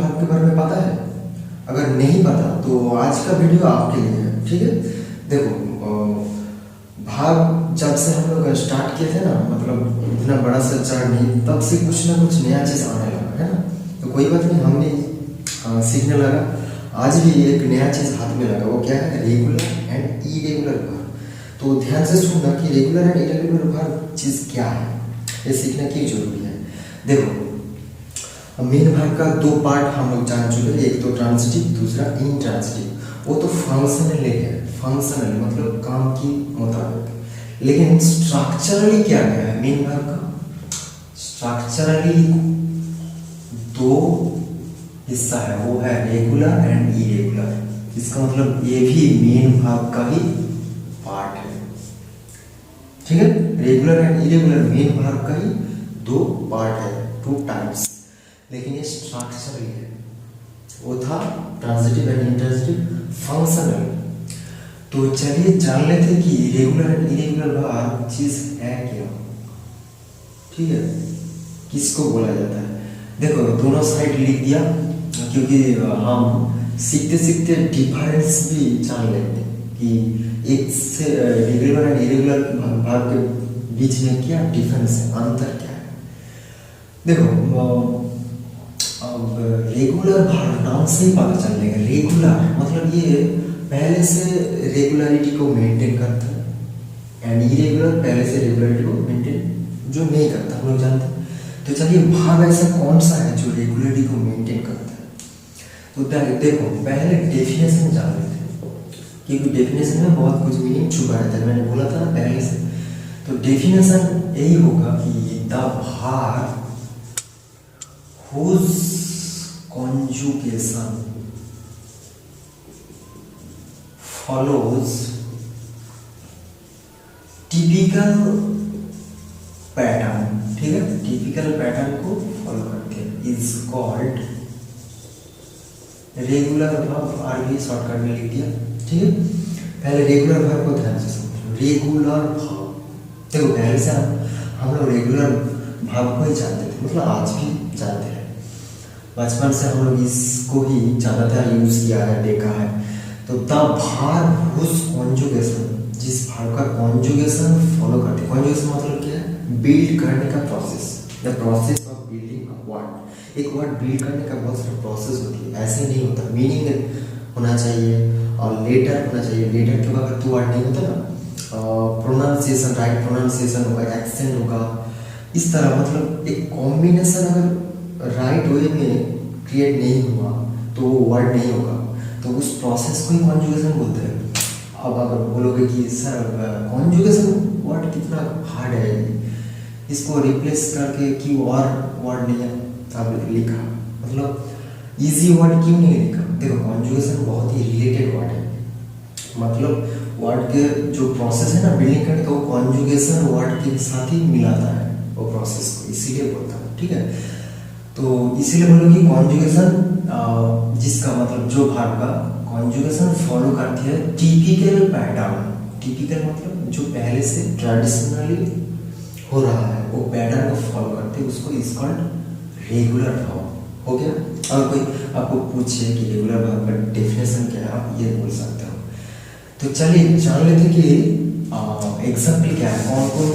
भाव के बारे में पता है? अगर नहीं पता तो आज का वीडियो आपके लिए है, ठीक है। देखो भाव जब से हम लोग स्टार्ट किए थे ना, मतलब इतना बड़ा सा चार्ट नहीं, तब से कुछ ना कुछ नया चीज़ आने लगा है ना। तो कोई बात नहीं, हम भी सीखने लगा। आज भी एक नया चीज़ हाथ में लगा, वो क्या है? रेगुलर एंड इरेगुलर भाव। तो ध्यान से सुनना कि रेगुलर एंड इरेगुलर भाव चीज़ क्या है, ये सीखना क्यों जरूरी है। देखो मेन भाव का दो पार्ट हम लोग जान चुके हैं, एक तो ट्रांजिटिव, दूसरा इंट्रांजिटिव। वो तो फंक्शनल है, फंक्शनल मतलब काम की मुताबिक। लेकिन स्ट्रक्चरली क्या क्या है मेन भाव का? स्ट्रक्चरली दो हिस्सा है, वो है रेगुलर एंड इरेगुलर। इसका मतलब ये भी मेन भाव का ही पार्ट है, ठीक है। रेगुलर एंड इरेगुलर मेन भाव का ही दो पार्ट है, टू टाइप्स। लेकिन ये स्ट्रक्चरली है, वो था ट्रांजिटिव एंड इंट्रांजिटिव फंक्शनल। तो चलिए जान लेते कि रेगुलर एंड इरेगुलर भाव चीज है क्या, ठीक है, किसको बोला जाता है। देखो दोनों साइड लिख दिया, क्योंकि हम सीखते सीखते डिफरेंस भी जान लेते हैं कि एक से रेगुलर एंड इरेगुलर भाव के बीच में क्या डिफरेंस है, अंतर क्या है। देखो अब रेगुलर भाव नाम से ही पता चल जाएगा। रेगुलर मतलब ये पहले से रेगुलरिटी को मेंटेन करता है, एंड इरेगुलर पहले से रेगुलरिटी को मेंटेन जो नहीं करता, हम लोग जानते हैं। तो चलिए भाव ऐसा कौन सा है जो रेगुलरिटी को मेंटेन करता है। तो देखो पहले डेफिनेशन जान लेते हैं, क्योंकि डेफिनेशन में बहुत कुछ मीनिंग छुपा रहता है, मैंने बोला था ना पहले से। तो डेफिनेशन यही होगा कि द भाव whose conjugation follows typical pattern, ठीक है, टिपिकल पैटर्न को फॉलो करते हैं, इज कॉल्ड रेगुलर भाव। आरबी शॉर्टकट में लिख दिया, ठीक है। पहले रेगुलर भाव को ध्यान से समझो। रेगुलर भाव देखो पहले से हम लोग रेगुलर भाव को ही जानते थे, मतलब आज भी जानते हैं। बचपन से हम लोग इसको ही ज़्यादातर यूज किया है, देखा है। तो द भाव हुज कॉन्जुगेशन, जिस भाव का कॉन्जुगेशन फॉलो करते। कॉन्जुगेशन मतलब क्या है? बिल्ड करने का process, the process of building a word. एक वर्ड बिल्ड करने का बहुत सारा प्रोसेस होती है, ऐसे नहीं होता। मीनिंग होना चाहिए और लेटर होना चाहिए, लेटर के बगैर तो वर्ड नहीं होता ना। प्रोनाउंसिएशन, राइट प्रोनाउंसिएशन होगा, एक्सेंट होगा, इस तरह मतलब एक कॉम्बिनेशन अगर राइट वे में क्रिएट नहीं हुआ तो वो वर्ड नहीं होगा। तो उस प्रोसेस को ही कॉन्जुगेशन बोलते हैं। अब अगर बोलोगे कि सर कॉन्जुगेशन वर्ड कितना हार्ड है, इसको रिप्लेस करके क्यों और वर्ड नहीं अब लिखा, मतलब इजी वर्ड क्यों नहीं लिखा। देखो कॉन्जुगेशन बहुत ही रिलेटेड वर्ड है, मतलब वर्ड के जो प्रोसेस है ना बिल्डिंग करने का, वो कॉन्जुगेशन वर्ड के साथ ही मिलाता है वो प्रोसेस को, इसीलिए बोलता हूँ, ठीक है। तो इसीलिए बोलो कि कॉन्जुगेशन जिसका मतलब जो भाव का कॉन्जुगेशन फॉलो करती है टिपिकल पैटर्न। टिपिकल मतलब जो पहले से ट्रेडिशनली हो रहा है, वो पैटर्न को फॉलो करते हैं, उसको इज कॉल्ड रेगुलर भाव। हो गया। और कोई आपको पूछे कि रेगुलर भाव का डेफिनेशन क्या है, आप ये बोल सकते हो। तो चलिए जान लेते कि एग्जाम्पल क्या है, कौन कौन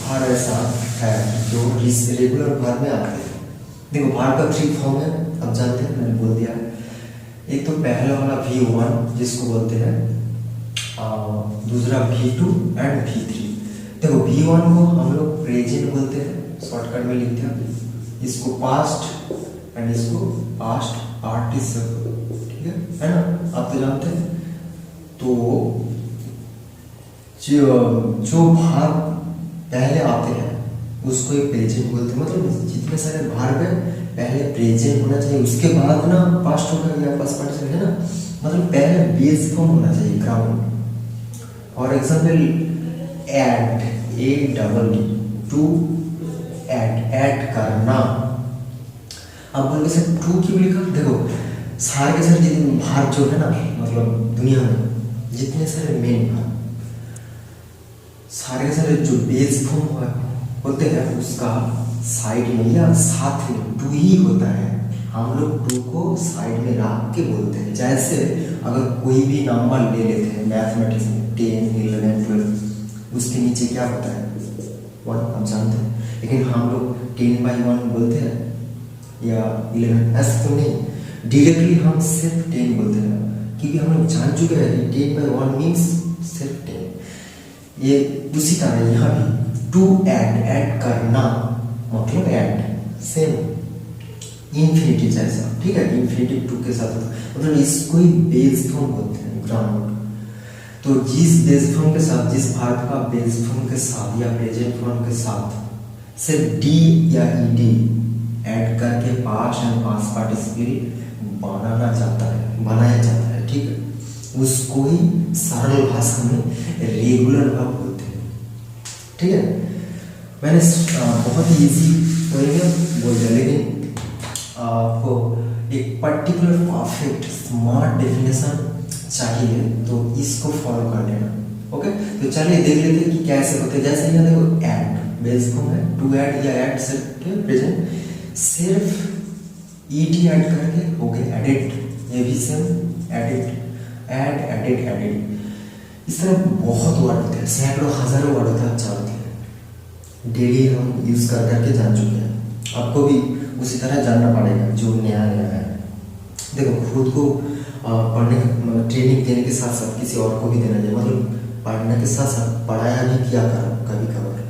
भाव ऐसा है जो रेगुलर भाव में आते हैं। देखो भाव का 3 फॉर्म है, अब जानते हैं, मैंने बोल दिया। एक तो पहला वाला V1 जिसको बोलते हैं, दूसरा V2 एंड V3। देखो V1 को हम लोग प्रेजेंट बोलते हैं, शॉर्टकट में लिखते हैं, इसको पास्ट एंड इसको पास्ट पार्टिसिपल, ठीक है ना, आप तो जानते हैं। तो जो भाव पहले आते हैं उसको एक प्रेजेंट बोलते हैं, मतलब जितने सारे भाव है पहले प्रेजेंट होना चाहिए, उसके बाद ना पास्ट होगा या पास्ट पार्टिसिपल, है ना, मतलब पहले बेस फॉर्म होना चाहिए, ground. For example add, ADD, to add करना। अब बोलोगे सर टू क्यों लिखा। देखो सारे के सारे जितने भाव जो है ना, मतलब दुनिया में जितने सारे मेन भाव, सारे के सारे जो बेस फॉर्म होते हैं उसका साइड में या साथ में टू ही होता है। हम लोग टू को साइड में रख के बोलते हैं। जैसे अगर कोई भी नंबर ले लेते हैं मैथमेटिक्स में 10, 11, 12, उसके नीचे क्या होता है 1, आप जानते हैं। लेकिन हम लोग 10/1 बोलते हैं या 11, ऐसा तो नहीं, डायरेक्टली हम सिर्फ 10 बोलते हैं, क्योंकि हम लोग जान चुके हैं कि 10/1 मीन्स सिर्फ 10। ये उसी तरह यहाँ भी टू ऐड करना मतलब ऐड, सेम इन्फिनिटी जैसा, ठीक है, इन्फिनिटी 2 के साथ मतलब इसको ही बेस फॉर्म बोलते हैं, ग्राउंड। तो जिस बेस फॉर्म के साथ, जिस भाग का बेस फॉर्म के साथ या प्रेजेंट फॉर्म के साथ सिर्फ डी या ईडी ऐड करके पास्ट एंड पास्ट पार्टिसिपल बनाया जाता है, ठीक है, उसको ही सरल भाषा में रेगुलर वर्ब बोलते हैं, ठीक है। मैंने बहुत ही इजी बोल दिया, लेकिन आपको एक पर्टिकुलर परफेक्ट स्मार्ट डेफिनेशन चाहिए तो इसको फॉलो कर लेना, ओके। तो चलिए देख लेते हैं कि कैसे होते हैं। जैसे यहाँ देखो ऐड बेस फॉर्म है, टू ऐड या ऐड सिर्फ प्रेजेंट, सिर्फ ईडी ऐड करके हो गए एडिट, ये भी सेम एडिट, एडेड। इस तरह बहुत वर्ड होते हैं, सैकड़ों हजारों वर्ड होते हैं, आप जानते हैं, डेली हम यूज कर करके जान चुके हैं। आपको भी उसी तरह जानना पड़ेगा जो नया है। देखो खुद को पढ़ने ट्रेनिंग देने के साथ साथ किसी और को भी देना चाहिए, मतलब पढ़ने के साथ साथ पढ़ाया भी किया करो कभी कभार,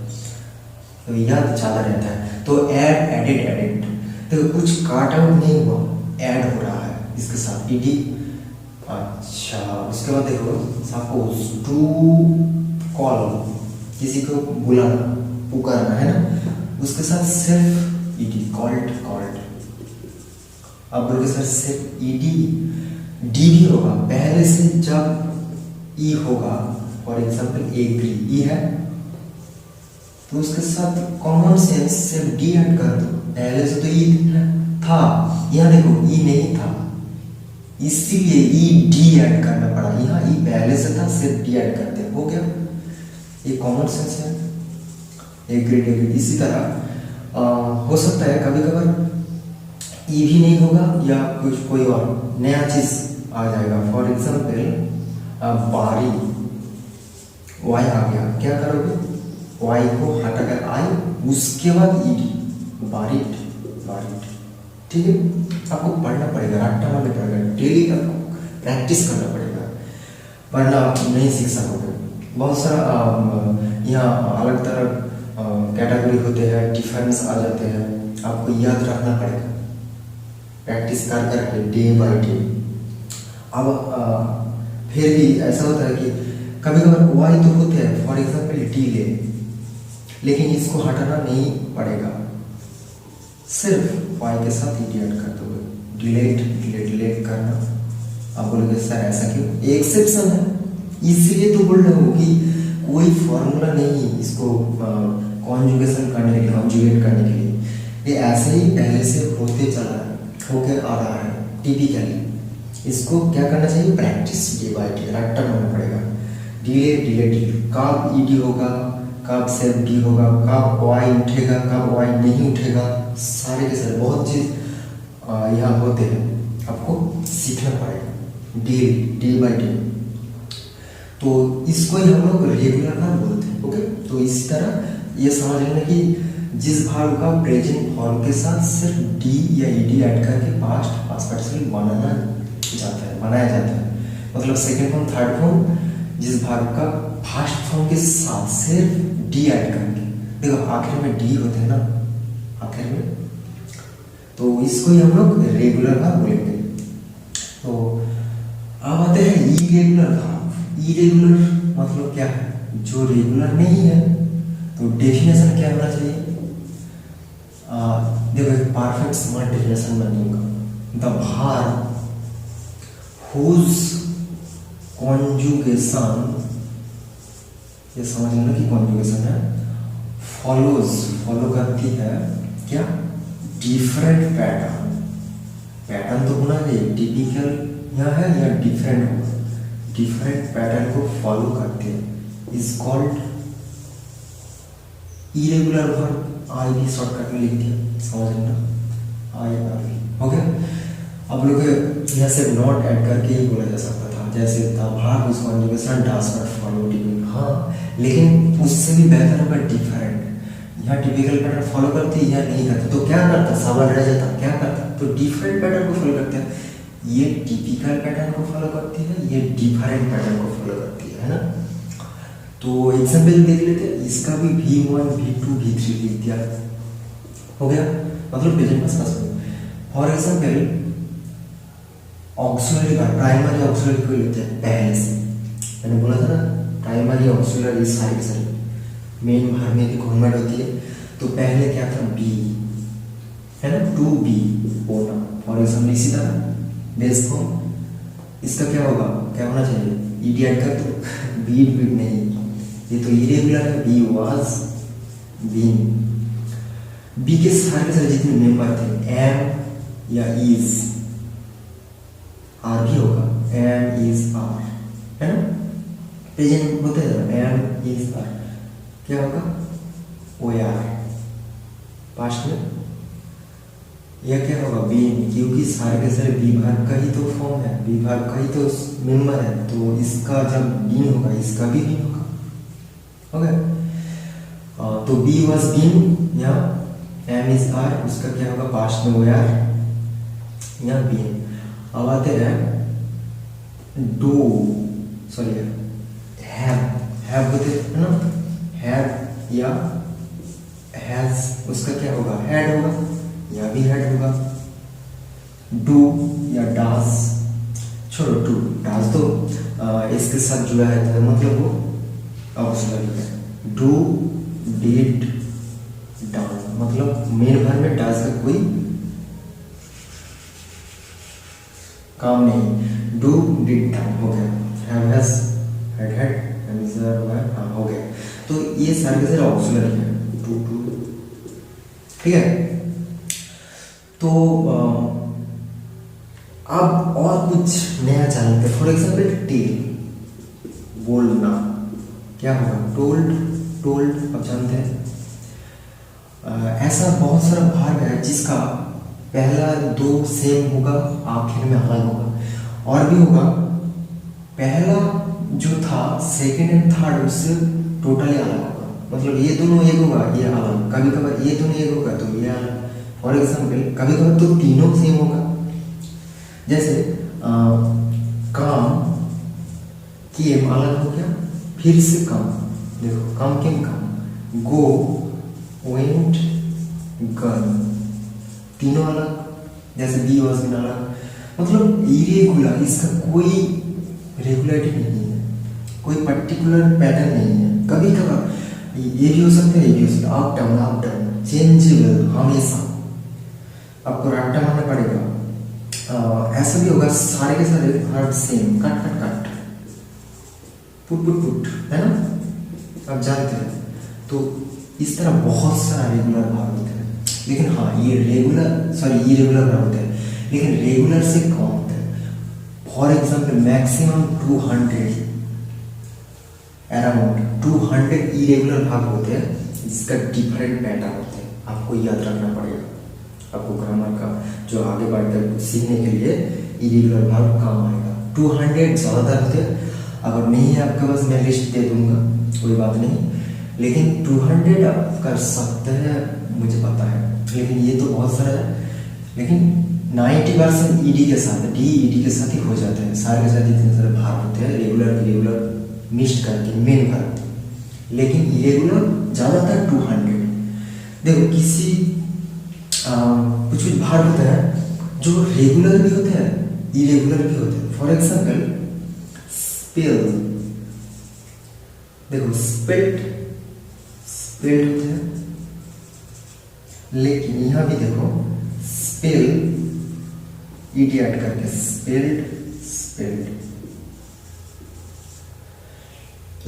तो याद ज़्यादा रहता है। तो एडेड, देखो कुछ काट आउट नहीं हुआ, ऐड हो रहा है इसके साथ ईडी। अच्छा, उसके बाद देखो सपोज टू कॉल, किसी को बुलाना पुकारना है ना, उसके साथ सिर्फ ईडी, कॉल्ड। अब बोलोगे सर सिर्फ ईडी, डी भी होगा पहले से, जब ई होगा, फॉर एग्जाम्पल एग्री ई है तो उसके साथ कॉमन सेंस सिर्फ डी ऐड कर दो, पहले से तो ई था, यहाँ देखो ई नहीं था, इसीलिए ई डी ऐड करना पड़ा, यहाँ ई पहले से था, सिर्फ डी ऐड कर दिया, हो गया। ये कॉमन सेंस है, एग्रीड। इसी तरह हो सकता है कभी कभार ई भी नहीं होगा या कुछ कोई और नया चीज आ जाएगा, फॉर एग्जाम्पल बारी, वाई आ गया, क्या करोगे, वाई को हटाकर आई, उसके बाद ईडी, बारिट, ठीक है। आपको पढ़ना पड़ेगा, रट्टा मारना पड़ेगा, डेली आपको प्रैक्टिस करना पड़ेगा, वरना आप नहीं सीख सकोगे। बहुत सारा यहाँ अलग तरह कैटेगरी होते हैं, डिफरेंस आ जाते हैं, आपको याद रखना पड़ेगा प्रैक्टिस कर करके डे बाय डे। अब फिर भी ऐसा होता है कि कभी कभार वाई तो होते हैं, फॉर एग्जाम्पल डीले, लेकिन इसको हटाना नहीं पड़ेगा, सिर्फ वाई के साथ ईडी ऐड कर दोगे, डिलीट करना। आप बोलोगे सर ऐसा क्यों, एक्सेप्शन है, इसीलिए तो बोल रहा हूँ कि कोई फॉर्मूला नहीं इसको कॉन्जुगेशन करने के लिए, कॉन्जुगेट करने के लिए, ये ऐसे ही पहले से होके आ रहा है टिपिकली। इसको क्या करना चाहिए, प्रैक्टिस डे बाय डे, रट्टा मारना पड़ेगा, डिले, कब ईडी होगा, कब सिर्फ डी होगा, कब वाई उठेगा, कब वाई नहीं उठेगा, सारे के सारे बहुत चीज यहाँ होते हैं, आपको सीखना पड़ेगा डे बाय डे। तो इसको ही हम लोग रेगुलर वर्ब बोलते हैं, ओके। तो इसी तरह ये समझ लेना कि जिस भाग का प्रेजेंट फॉर्म के साथ सिर्फ डी या ईडी ऐड करके पास्ट पार्टिसिपल बनाया जाता है, मतलब सेकंड फॉर्म, थर्ड फॉर्म, जिस भाग का फर्स्ट फॉर्म के साथ सिर्फ डी ऐड करके, देखो आखिर में डी होते हैं ना आखिर में, तो इसको ही हम लोग रेगुलर वर्ब बोलेंगे। तो अब आते हैं इरेगुलर वर्ब। इरेगुलर मतलब क्या है, जो रेगुलर नहीं है, तो डेफिनेशन क्या होना चाहिए, देखो एक परफेक्ट स्मार्ट डेफिनेशन बनेगा, द वर्ब हुज कॉन्जुगेशन, ये समझ लेना कि कॉन्जुगेशन है, फॉलो करती है क्या, डिफरेंट पैटर्न तो होना चाहिए, टिपिकल यहाँ है या डिफरेंट होगा, डिफरेंट पैटर्न को फॉलो करते हैं, इज कॉल्ड इरेगुलर वर्ब। आई भी शॉर्टकट में लिख दिया, समझ लेना, आई हो गया। अब लोग यहाँ से नॉट ऐड करके ही बोला जा सकता था, जैसे the verb is conjugation does not follow typical, हाँ लेकिन उससे भी बेहतर होगा डिफरेंट। यहाँ टिपिकल पैटर्न फॉलो करते या नहीं करते, तो क्या करता, सवाल रह जाता क्या करता, तो डिफरेंट पैटर्न को फॉलो करते हैं। ये टिपिकल पैटर्न को फॉलो करती है, ये डिफरेंट पैटर्न को फॉलो करती है ना। तो एग्जाम्पल देख लेते हैं, इसका भी V1 V2 V3 लिख दिया, हो गया, मतलब प्रेजेंट पास्ट में। For example auxiliary verb, primary auxiliary को लेते हैं पहले से, मैंने बोला था ना प्राइमरी ऑक्सिलरी साइड से मेन वर्ब में भी कन्वर्ट होती है। तो पहले क्या था, बी है ना, टू बी होना। फॉर एग्जाम्पल इसी तरह बेस फॉर्म, इसका क्या होगा, क्या होना चाहिए, ईडी ऐड कर दो, बीट बीट नहीं, ये तो इरेगुलर है, बी वाज बीन। बी के सारे जितने मेंबर थे, एम या इज, आर भी होगा, एम इज आर, है ना, प्रेजेंट होते हैं एम इज आर, क्या होगा, ओ आर पास्ट में। यह क्या होगा, बीन, क्योंकि सारे के सारे बी वर्ब का ही तो फॉर्म है, बी वर्ब का ही तो मेंबर है, तो इसका जब बीन होगा इसका भी बीन होगा, हो गया। तो बी वाज बीन, या एम इज आर, उसका क्या होगा, पास्ट में ओ आर या बीन। अब आते हैं डू, सॉरी हैव होते हैं ना, हैव या हैज, उसका क्या होगा, हैड होगा, या भी हैड होगा। डू या डाज, छोड़ो डू डाज तो इसके साथ जुड़ा है, तो मतलब वो ऑक्सिलरी है। डू डिड डन, मतलब मेन वर्ब में डाज का कोई काम नहीं, डू डिड डन, हो गया। Have has had had and is हाँ, हो गया। तो ये सारे के सारे ऑक्सिलरी है, टू टू, ठीक है। तो अब और कुछ नया जानते हैं। फॉर एग्जाम्पल टेल, बोलना, क्या होगा, टोल्ड, टोल्ड अब जानते हैं। ऐसा बहुत सारा भाग है जिसका पहला दो सेम होगा, आखिर में अलग होगा। और भी होगा, पहला जो था सेकंड एंड थर्ड उससे टोटली अलग होगा, मतलब ये दोनों एक होगा, ये अलग, कभी कभार ये दोनों एक होगा तो ये अलग। फॉर एग्जाम्पल कभी कभार तो तीनों सेम होगा, जैसे काम केम अलग हो गया, फिर से कम, देखो कम केम कम, गो वेंट गन, तीनों अलग, जैसे बी वॉज बीन अलग, मतलब इरेगुलर, इसका कोई रेगुलरिटी नहीं है, कोई पर्टिकुलर पैटर्न नहीं है। कभी कभार ये भी हो सकता है, ये भी हो सकता है, अप डाउन चेंजेबल, हमेशा आपको रट्टा मारना पड़ेगा। ऐसा भी होगा, सारे के सारे verb same, cut cut cut, put put put, है ना, आप जानते हैं। तो इस तरह बहुत सारा रेगुलर वर्ब होते हैं, लेकिन हाँ ये इरेगुलर वर्ब होते हैं, लेकिन रेगुलर से कम होते हैं। For example maximum 200, around 200 irregular verb होते हैं, जिसका डिफरेंट पैटर्न होते हैं, आपको याद रखना पड़ेगा। आपको ग्रामर का जो आगे बढ़कर सीखने के लिए इरेगुलर वर्ब काम आएगा। 200 ज़्यादातर होते हैं, अगर नहीं है आपके पास मैं लिस्ट दे दूंगा, कोई बात नहीं, लेकिन 200 आप कर सकते हैं, मुझे पता है, लेकिन ये तो बहुत सारा है। लेकिन 90% ईडी के साथ, डी के साथ ही हो जाते हैं, सारे के साथ इतने सारे भाग होते हैं, रेगुलर इरेगुलर मिक्स करके मेन वर्ब, लेकिन इरेगुलर ज़्यादातर 200। देखो किसी कुछ कुछ भाग होते हैं जो रेगुलर भी होते हैं, इरेगुलर भी होते हैं। फॉर एग्जाम्पल स्पेल, देखो स्पेल्ड होते हैं, लेकिन यहाँ भी देखो स्पेल ईडी ऐड करके स्पेल्ड।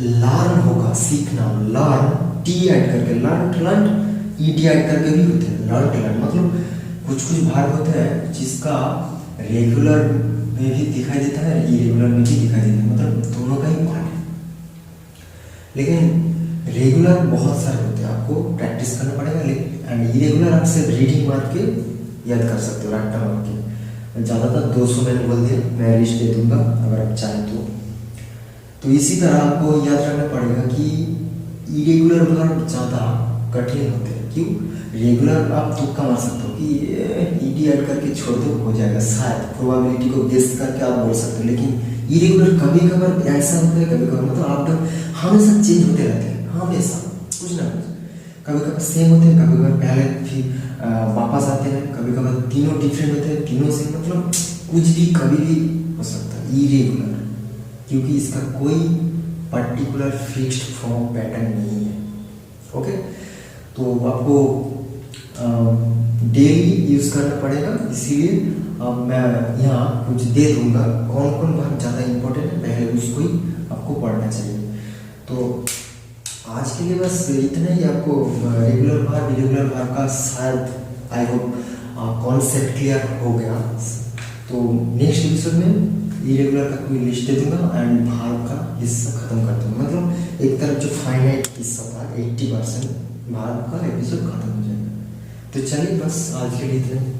लर्न होगा, सीखना, लर्न टी ऐड करके, लर्न ईडी ऐड करके भी होते हैं, लर्न, मतलब कुछ कुछ भाग होते हैं जिसका रेगुलर में भी दिखाई देता है, इरेगुलर में भी दिखाई देता है, मतलब दोनों का ही पार्ट है। लेकिन रेगुलर बहुत सारे होते हैं, आपको प्रैक्टिस करना पड़ेगा, एंड इरेगुलर आप सिर्फ रीडिंग मार के याद कर सकते हो रट्टा मार के। ज़्यादातर 200 मैंने बोल दिया, मैं लिस्ट दे दूंगा अगर आप चाहें तो इसी तरह आपको याद रखना पड़ेगा कि इरेगुलर वर्ब ज़्यादा कठिन होते हैं। क्यों? रेगुलर आप तुक्का मार सकते हो कि ईडी ऐड करके छोड़ दो हो जाएगा, शायद प्रोबेबिलिटी को बेस करके आप बोल सकते हो। लेकिन इरेगुलर कभी कभार ऐसा होता है, कभी कभार मतलब आप हमेशा चेंज होते रहते हैं, हमेशा कुछ ना कुछ। कभी कभार सेम होते हैं, कभी कभार पहले फिर वापस आते हैं, कभी कभार तीनों डिफरेंट होते हैं, तीनों से मतलब कुछ भी कभी भी हो सकता है इरेगुलर, क्योंकि इसका कोई पर्टिकुलर फिक्स्ड फॉर्म पैटर्न नहीं है। ओके, तो आपको डेली यूज़ करना पड़ेगा, इसीलिए मैं यहाँ कुछ दे दूंगा कौन कौन वर्ब ज़्यादा इंपॉर्टेंट है, पहले उसको ही आपको पढ़ना चाहिए। तो आज के लिए बस इतना ही। आपको रेगुलर वर्ब इरेगुलर वर्ब का शायद आई होप कॉन्सेप्ट क्लियर हो गया। तो नेक्स्ट एपिसोड में इरेगुलर का कोई लिस्ट दे दूंगा एंड वर्ब का हिस्सा खत्म कर दूंगा। मतलब एक तरफ जो फाइनाइट हिस्सा था 80% वर्ब का एपिसोड खत्म हो जाएगा। तो चलिए बस आज के लिए इतना ही।